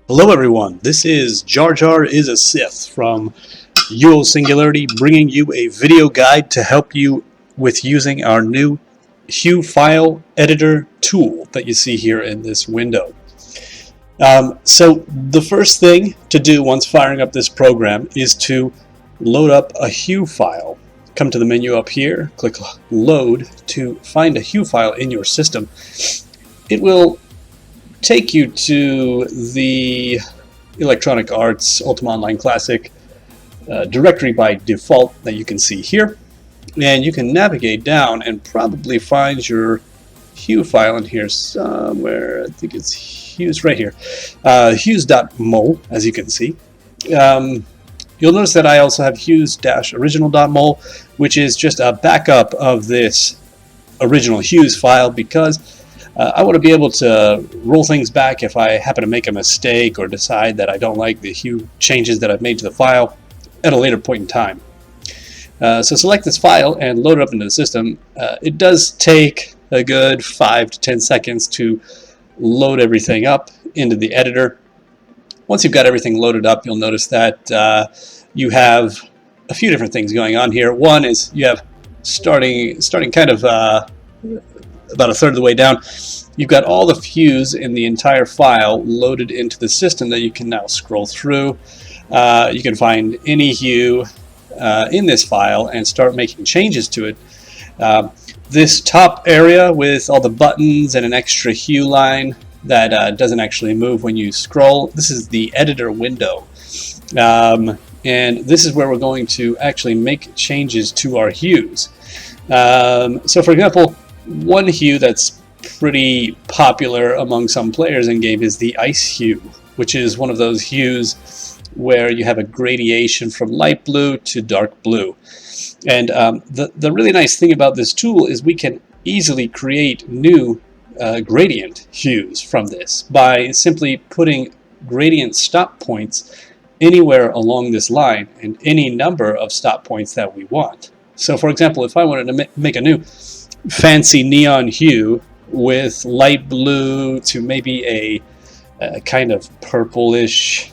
Hello everyone, this is Jar Jar is a Sith from Singularity, bringing you a video guide to help you with using our new Hue File editor tool that you see here in this window. So the first thing to do once firing up this program is to load up a Hue file. Come to the menu up here, click Load to find a Hue file in your system. It will take you to the Electronic Arts Ultima Online Classic directory by default that you can see here, and you can navigate down and probably find your Hue file in here somewhere. I think it's Hues right here, Hues.mol, as you can see. You'll notice that I also have Hues-original.mol, which is just a backup of this original Hues file, because I want to be able to roll things back if I happen to make a mistake or decide that I don't like the hue changes that I've made to the file at a later point in time. So select this file and load it up into the system. It does take a good 5 to 10 seconds to load everything up into the editor. Once you've got everything loaded up, you'll notice that you have a few different things going on here. One is you have starting kind of about a third of the way down, you've got all the hues in the entire file loaded into the system that you can now scroll through. You can find any hue in this file and start making changes to it. This top area with all the buttons and an extra hue line that doesn't actually move when you scroll, this is the editor window. And this is where we're going to actually make changes to our hues. So for example, one hue that's pretty popular among some players in game is the ice hue, which is one of those hues where you have a gradation from light blue to dark blue. And the really nice thing about this tool is we can easily create new gradient hues from this by simply putting gradient stop points anywhere along this line and any number of stop points that we want. So for example, if I wanted to make a new fancy neon hue with light blue to maybe a kind of purplish,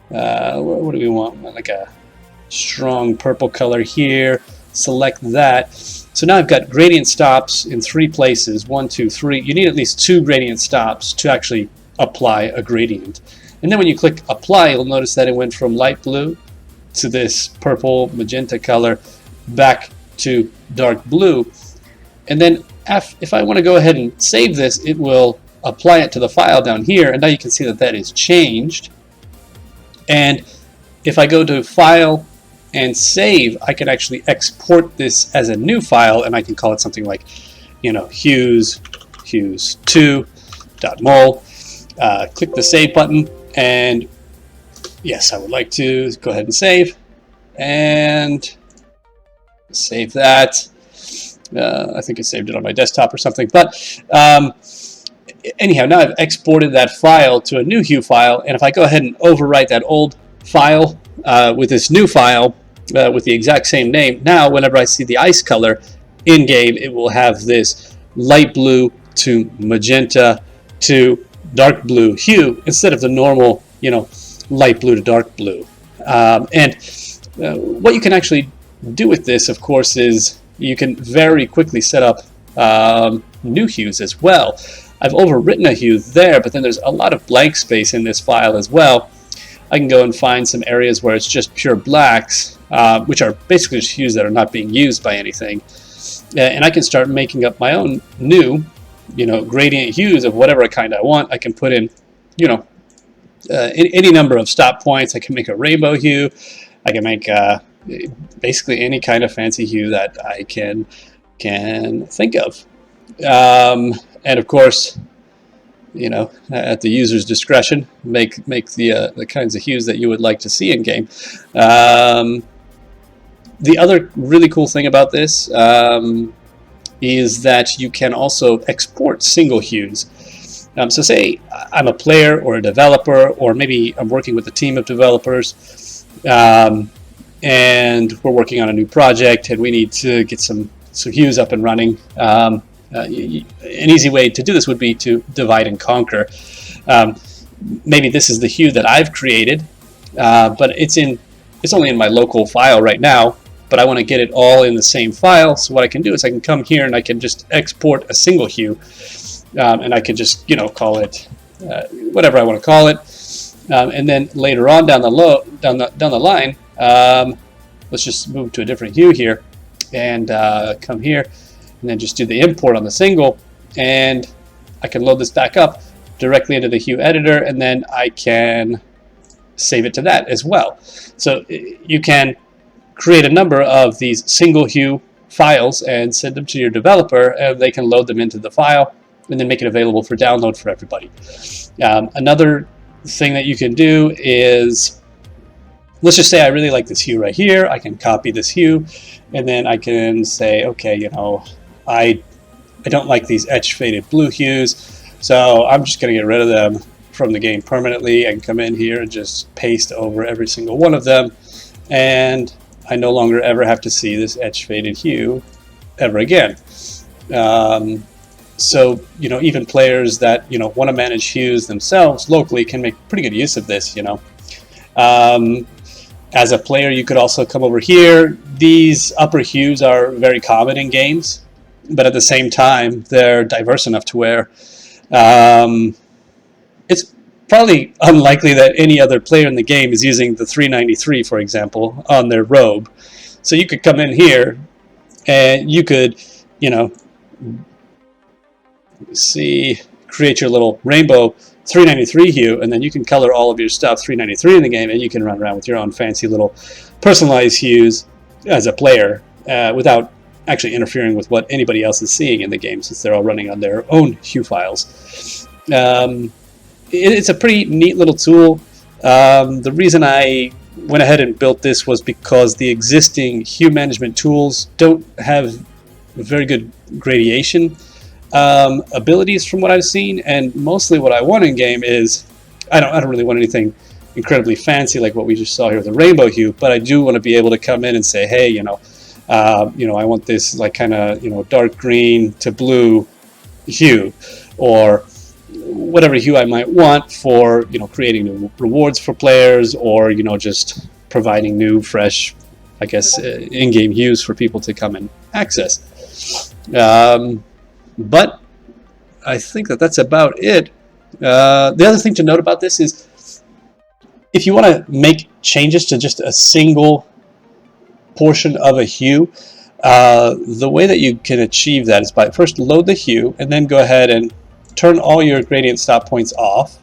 what do we want? Like a strong purple color here. Select that. So now I've got gradient stops in 3 places. 1, 2, 3. You need at least 2 gradient stops to actually apply a gradient. And then when you click apply, you'll notice that it went from light blue to this purple magenta color back to dark blue. And then if I want to go ahead and save this, it will apply it to the file down here, and now you can see that that is changed. And if I go to File and Save, I can actually export this as a new file, and I can call it something like, Hues2.mol. Click the Save button, and yes, I would like to go ahead and save, and save that. I think I saved it on my desktop or something, but anyhow, now I've exported that file to a new Hue file, and if I go ahead and overwrite that old file with this new file with the exact same name, now whenever I see the ice color in game, it will have this light blue to magenta to dark blue hue instead of the normal, light blue to dark blue. And what you can actually do with this, of course, is you can very quickly set up new hues as well. I've overwritten a hue there, but then there's a lot of blank space in this file as well. I can go and find some areas where it's just pure blacks, which are basically just hues that are not being used by anything. And I can start making up my own new, gradient hues of whatever kind I want. I can put in, any number of stop points. I can make a rainbow hue. I can make basically any kind of fancy hue that I can think of. And of course, at the user's discretion, make the kinds of hues that you would like to see in game. The other really cool thing about this is that you can also export single hues. So say I'm a player or a developer, or maybe I'm working with a team of developers, and we're working on a new project, and we need to get some hues up and running. An easy way to do this would be to divide and conquer. maybe this is the hue that I've created, but it's only in my local file right now, but I want to get it all in the same file. So what I can do is I can come here and I can just export a single hue, and I can just, call it whatever I want to call it, and then later on down the line, let's just move to a different hue here, and come here, and then just do the import on the single, and I can load this back up directly into the hue editor, and then I can save it to that as well. So you can create a number of these single hue files and send them to your developer, and they can load them into the file and then make it available for download for everybody. Another thing that you can do is, let's just say I really like this hue right here. I can copy this hue, and then I can say, okay, I don't like these etch faded blue hues, so I'm just going to get rid of them from the game permanently. I can come in here and just paste over every single one of them, and I no longer ever have to see this etch faded hue ever again. So even players that want to manage hues themselves locally can make pretty good use of this. As a player, you could also come over here. These upper hues are very common in games, but at the same time they're diverse enough to where it's probably unlikely that any other player in the game is using the 393, for example, on their robe. So you could come in here and you could, create your little rainbow 393 hue, and then you can color all of your stuff 393 in the game, and you can run around with your own fancy little personalized hues as a player without actually interfering with what anybody else is seeing in the game, since they're all running on their own hue files. It's a pretty neat little tool. The reason I went ahead and built this was because the existing hue management tools don't have very good gradation abilities from what I've seen, and mostly what I want in game is I don't really want anything incredibly fancy like what we just saw here with the rainbow hue, but I do want to be able to come in and say, hey, I want this like kind of dark green to blue hue, or whatever hue I might want for creating new rewards for players, or just providing new fresh, I guess, in-game hues for people to come and access. But I think that's about it. The other thing to note about this is, if you want to make changes to just a single portion of a hue, the way that you can achieve that is by first load the hue, and then go ahead and turn all your gradient stop points off,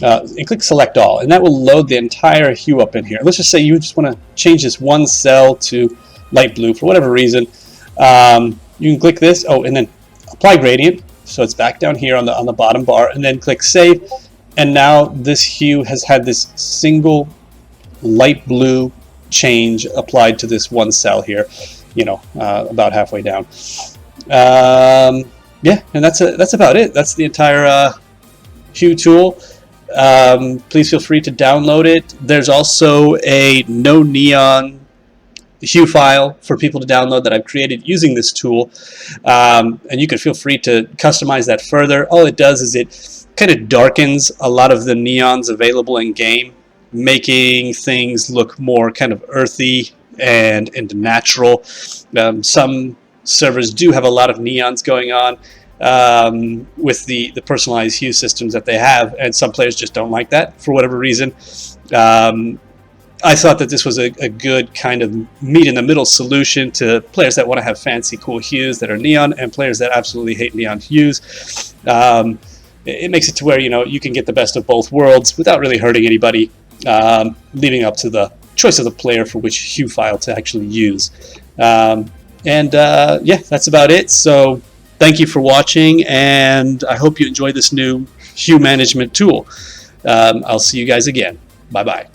and click select all, and that will load the entire hue up in here. Let's just say you just want to change this one cell to light blue for whatever reason. You can click this, and then apply gradient, so it's back down here on the bottom bar, and then click save, and now this hue has had this single light blue change applied to this one cell here, about halfway down. Yeah, and that's about it. That's the entire Hue tool. Please feel free to download it. There's also a no neon Hue file for people to download that I've created using this tool, and you can feel free to customize that further. All it does is it kind of darkens a lot of the neons available in game, making things look more kind of earthy and natural. Some servers do have a lot of neons going on with the personalized hue systems that they have, and some players just don't like that for whatever reason. I thought that this was a good kind of meet in the middle solution to players that want to have fancy cool hues that are neon, and players that absolutely hate neon hues. It makes it to where you can get the best of both worlds without really hurting anybody, leaving up to the choice of the player for which hue file to actually use. Yeah, that's about it. So thank you for watching, and I hope you enjoy this new hue management tool. I'll see you guys again. Bye-bye.